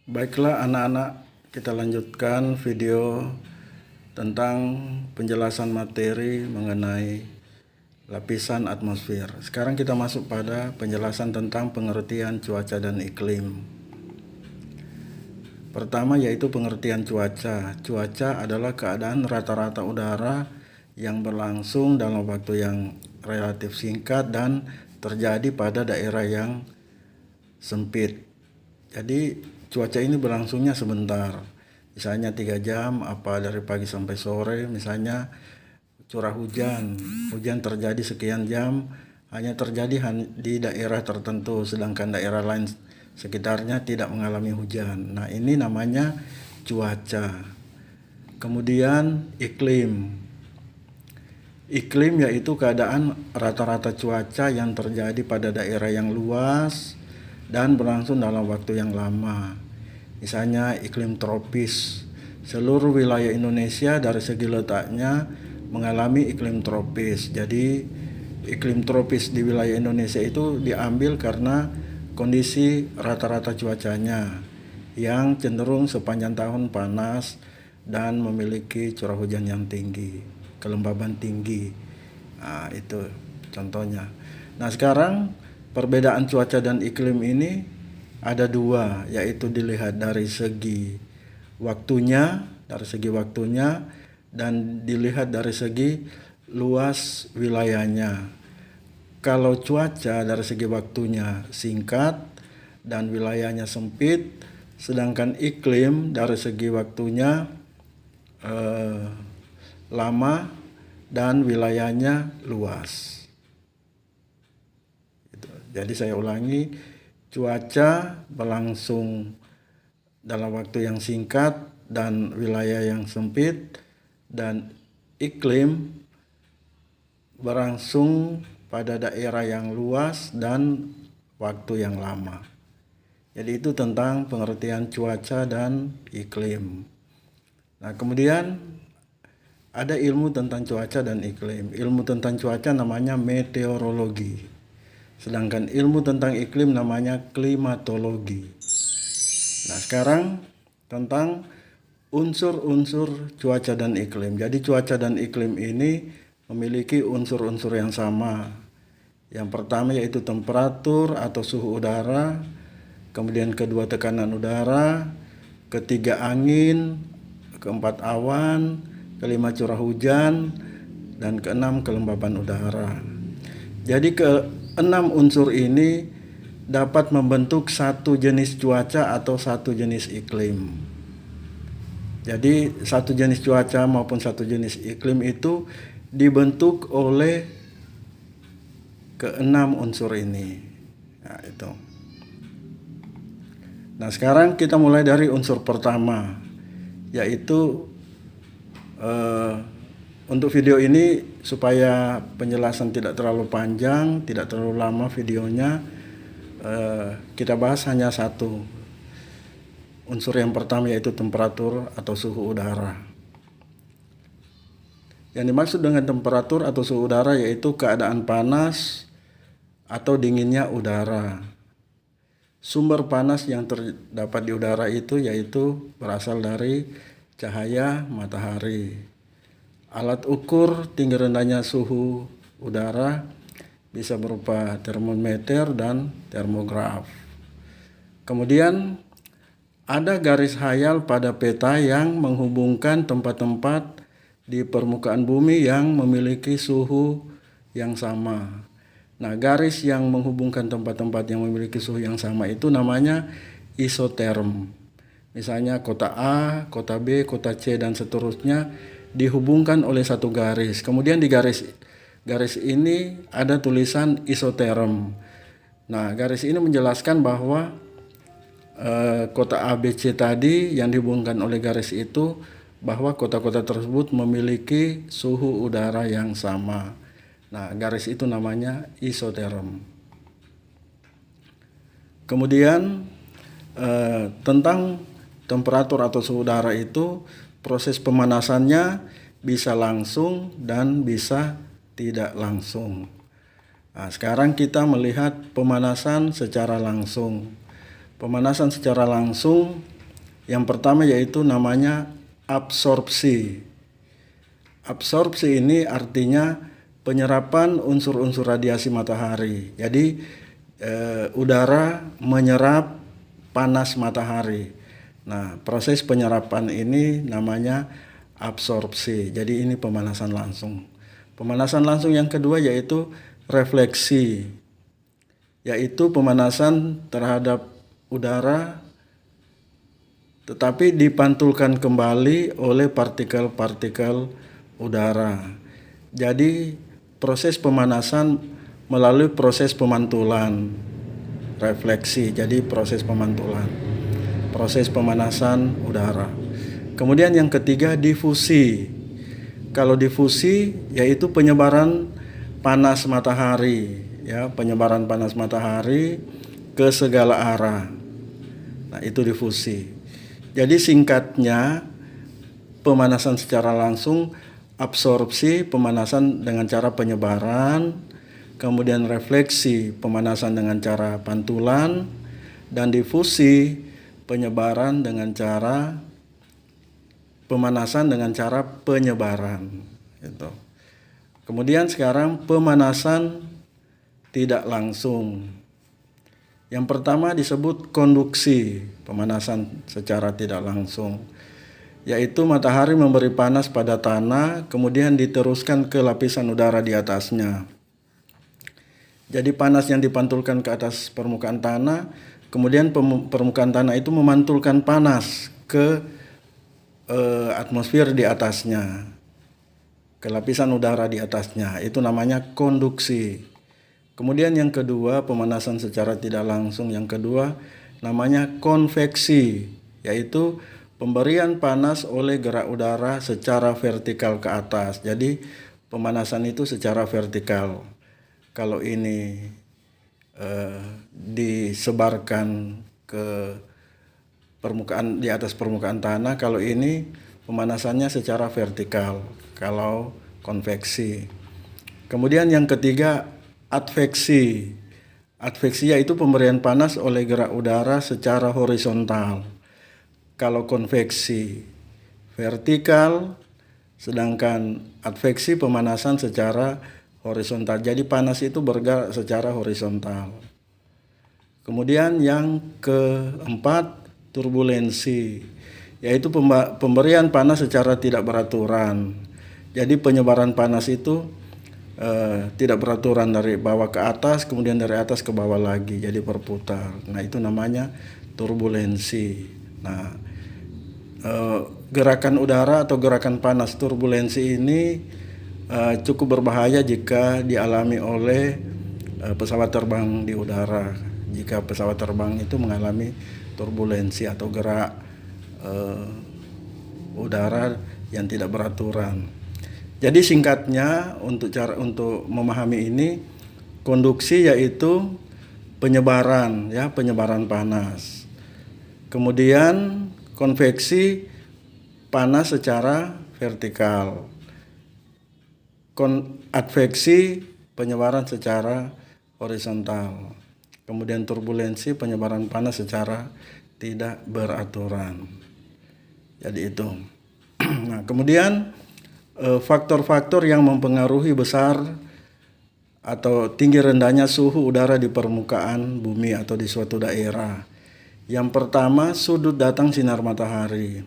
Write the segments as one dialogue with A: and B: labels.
A: Baiklah anak-anak, kita lanjutkan video tentang penjelasan materi mengenai lapisan atmosfer. Sekarang kita masuk pada penjelasan tentang pengertian cuaca dan iklim. Pertama yaitu pengertian cuaca. Cuaca adalah keadaan rata-rata udara yang berlangsung dalam waktu yang relatif singkat dan terjadi pada daerah yang sempit. Jadi cuaca ini berlangsungnya sebentar, misalnya 3 jam, dari pagi sampai sore. Misalnya curah hujan terjadi sekian jam, hanya terjadi di daerah tertentu, sedangkan daerah lain sekitarnya tidak mengalami hujan. Nah, ini namanya cuaca. Kemudian iklim. Iklim yaitu keadaan rata-rata cuaca yang terjadi pada daerah yang luas dan berlangsung dalam waktu yang lama. Misalnya iklim tropis. Seluruh wilayah Indonesia dari segi letaknya mengalami iklim tropis. Jadi iklim tropis di wilayah Indonesia itu diambil karena kondisi rata-rata cuacanya yang cenderung sepanjang tahun panas dan memiliki curah hujan yang tinggi, kelembaban tinggi. Nah, itu contohnya. Nah, sekarang perbedaan cuaca dan iklim ini ada dua, yaitu dilihat dari segi waktunya, dan dilihat dari segi luas wilayahnya. Kalau cuaca dari segi waktunya singkat dan wilayahnya sempit, sedangkan iklim dari segi waktunya lama dan wilayahnya luas. Jadi saya ulangi, cuaca berlangsung dalam waktu yang singkat dan wilayah yang sempit, dan iklim berlangsung pada daerah yang luas dan waktu yang lama. Jadi itu tentang pengertian cuaca dan iklim. Nah, kemudian ada ilmu tentang cuaca dan iklim. Ilmu tentang cuaca namanya meteorologi. Sedangkan ilmu tentang iklim namanya klimatologi. Nah, sekarang tentang unsur-unsur cuaca dan iklim. Jadi cuaca dan iklim ini memiliki unsur-unsur yang sama. Yang pertama yaitu temperatur atau suhu udara, kemudian kedua tekanan udara, ketiga angin, keempat awan, kelima curah hujan, dan keenam kelembaban udara. Jadi keenam unsur ini dapat membentuk satu jenis cuaca atau satu jenis iklim. Jadi satu jenis cuaca maupun satu jenis iklim itu dibentuk oleh keenam unsur ini. Nah, itu. Nah, sekarang kita mulai dari unsur pertama, yaitu untuk video ini supaya penjelasan tidak terlalu panjang, tidak terlalu lama videonya, kita bahas hanya satu unsur yang pertama, yaitu temperatur atau suhu udara. Yang dimaksud dengan temperatur atau suhu udara yaitu keadaan panas atau dinginnya udara. Sumber panas yang terdapat di udara itu yaitu berasal dari cahaya matahari. Alat ukur tinggi rendahnya suhu udara bisa berupa termometer dan termograf. Kemudian ada garis hayal pada peta yang menghubungkan tempat-tempat di permukaan bumi yang memiliki suhu yang sama. Nah, garis yang menghubungkan tempat-tempat yang memiliki suhu yang sama itu namanya isoterm. Misalnya kota A, kota B, kota C, dan seterusnya dihubungkan oleh satu garis. Kemudian di garis ini ada tulisan isoterm. Nah, garis ini menjelaskan bahwa kota A, B, C tadi yang dihubungkan oleh garis itu, bahwa kota-kota tersebut memiliki suhu udara yang sama. Nah, garis itu namanya isoterm. Kemudian tentang temperatur atau suhu udara itu, proses pemanasannya bisa langsung dan bisa tidak langsung. Nah, sekarang kita melihat pemanasan secara langsung. Pemanasan secara langsung Yang pertama yaitu namanya absorpsi. Absorpsi ini artinya penyerapan unsur-unsur radiasi matahari. Jadi udara menyerap panas matahari. Nah, proses penyerapan ini namanya absorpsi. Jadi ini pemanasan langsung. Pemanasan langsung yang kedua yaitu refleksi, yaitu pemanasan terhadap udara tetapi dipantulkan kembali oleh partikel-partikel udara. Jadi proses pemanasan melalui proses pemantulan, refleksi. Jadi proses pemantulan, proses pemanasan udara. Kemudian yang ketiga difusi. Kalau difusi yaitu penyebaran panas matahari, ya, penyebaran panas matahari ke segala arah. Nah, itu difusi. Jadi singkatnya, pemanasan secara langsung, absorpsi, pemanasan dengan cara penyebaran, kemudian refleksi, pemanasan dengan cara pantulan, dan difusi, penyebaran dengan cara pemanasan dengan cara penyebaran. Gitu. Kemudian sekarang pemanasan tidak langsung. Yang pertama disebut konduksi, pemanasan secara tidak langsung, yaitu matahari memberi panas pada tanah, kemudian diteruskan ke lapisan udara di atasnya. Jadi panas yang dipantulkan ke atas permukaan tanah, kemudian permukaan tanah itu memantulkan panas ke atmosfer di atasnya, ke lapisan udara di atasnya. Itu namanya konduksi. Kemudian yang kedua, pemanasan secara tidak langsung yang kedua namanya konveksi, yaitu pemberian panas oleh gerak udara secara vertikal ke atas. Jadi pemanasan itu secara vertikal. Kalau ini disebarkan ke permukaan, di atas permukaan tanah, kalau ini pemanasannya secara vertikal, kalau konveksi. Kemudian yang ketiga, adveksi. Adveksi yaitu pemberian panas oleh gerak udara secara horizontal. Kalau konveksi vertikal, sedangkan adveksi pemanasan secara horizontal. Jadi panas itu bergerak secara horizontal. Kemudian yang keempat, turbulensi, yaitu pemberian panas secara tidak beraturan. Jadi penyebaran panas itu tidak beraturan dari bawah ke atas, kemudian dari atas ke bawah lagi, jadi berputar. Nah, itu namanya turbulensi. Nah, gerakan udara atau gerakan panas turbulensi ini cukup berbahaya jika dialami oleh pesawat terbang di udara. Jika pesawat terbang itu mengalami turbulensi atau gerak udara yang tidak beraturan. Jadi singkatnya untuk memahami ini, konduksi yaitu penyebaran, ya, penyebaran panas. Kemudian konveksi, panas secara vertikal. Adveksi, penyebaran secara horizontal. Kemudian turbulensi, penyebaran panas secara tidak beraturan. Jadi itu. Nah, kemudian faktor-faktor yang mempengaruhi besar atau tinggi rendahnya suhu udara di permukaan bumi atau di suatu daerah. Yang pertama, sudut datang sinar matahari.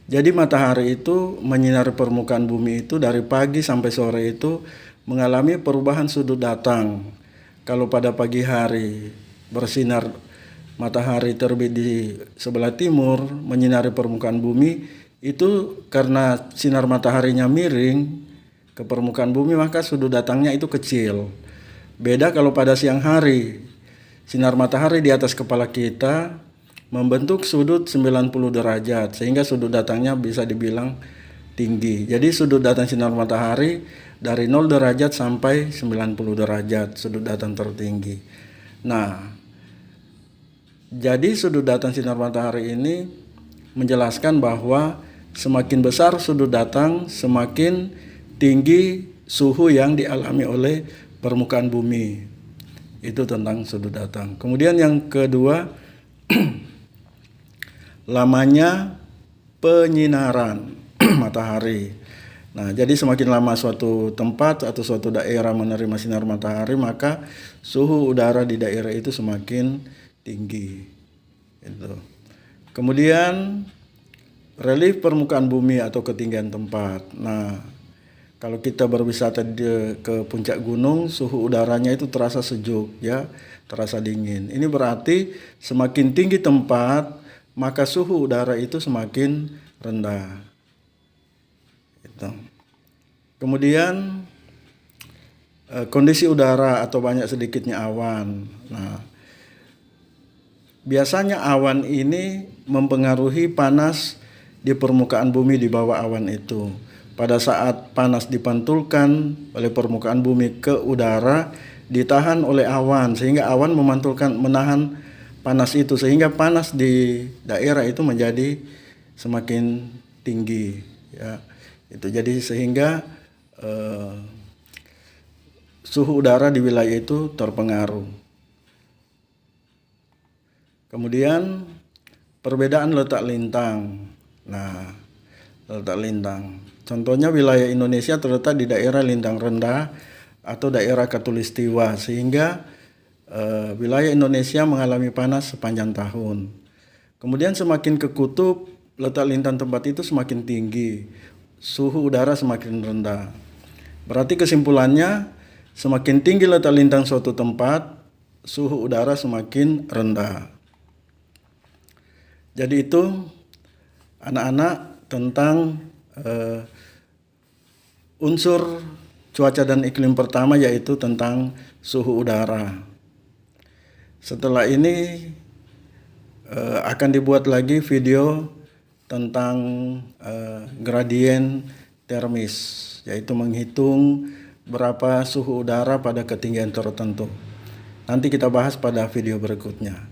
A: Jadi matahari itu menyinari permukaan bumi itu dari pagi sampai sore itu mengalami perubahan sudut datang. Kalau pada pagi hari bersinar matahari terbit di sebelah timur menyinari permukaan bumi, itu karena sinar mataharinya miring ke permukaan bumi, maka sudut datangnya itu kecil. Beda kalau pada siang hari, sinar matahari di atas kepala kita membentuk sudut 90 derajat, sehingga sudut datangnya bisa dibilang tinggi. Jadi sudut datang sinar matahari dari 0 derajat sampai 90 derajat, sudut datang tertinggi. Nah, jadi sudut datang sinar matahari ini menjelaskan bahwa semakin besar sudut datang, semakin tinggi suhu yang dialami oleh permukaan bumi. Itu tentang sudut datang. Kemudian yang kedua, lamanya penyinaran matahari. Nah, jadi semakin lama suatu tempat atau suatu daerah menerima sinar matahari, maka suhu udara di daerah itu semakin tinggi. Gitu. Kemudian relief permukaan bumi atau ketinggian tempat. Nah, kalau kita berwisata ke puncak gunung, suhu udaranya itu terasa sejuk, ya, terasa dingin. Ini berarti semakin tinggi tempat, maka suhu udara itu semakin rendah. Kemudian kondisi udara atau banyak sedikitnya awan. Nah, biasanya awan ini mempengaruhi panas di permukaan bumi di bawah awan itu. Pada saat panas dipantulkan oleh permukaan bumi ke udara, ditahan oleh awan sehingga awan menahan panas itu, sehingga panas di daerah itu menjadi semakin tinggi, ya. Itu jadi sehingga suhu udara di wilayah itu terpengaruh. Kemudian perbedaan letak lintang. Nah, letak lintang. Contohnya wilayah Indonesia terletak di daerah lintang rendah atau daerah khatulistiwa, sehingga wilayah Indonesia mengalami panas sepanjang tahun. Kemudian semakin ke kutub, letak lintang tempat itu semakin tinggi, suhu udara semakin rendah. Berarti kesimpulannya, semakin tinggi letak lintang suatu tempat, suhu udara semakin rendah. Jadi itu anak-anak tentang unsur cuaca dan iklim pertama, yaitu tentang suhu udara. Setelah ini akan dibuat lagi video tentang gradien termis, yaitu menghitung berapa suhu udara pada ketinggian tertentu. Nanti kita bahas pada video berikutnya.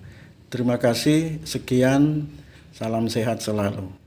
A: Terima kasih, sekian, salam sehat selalu.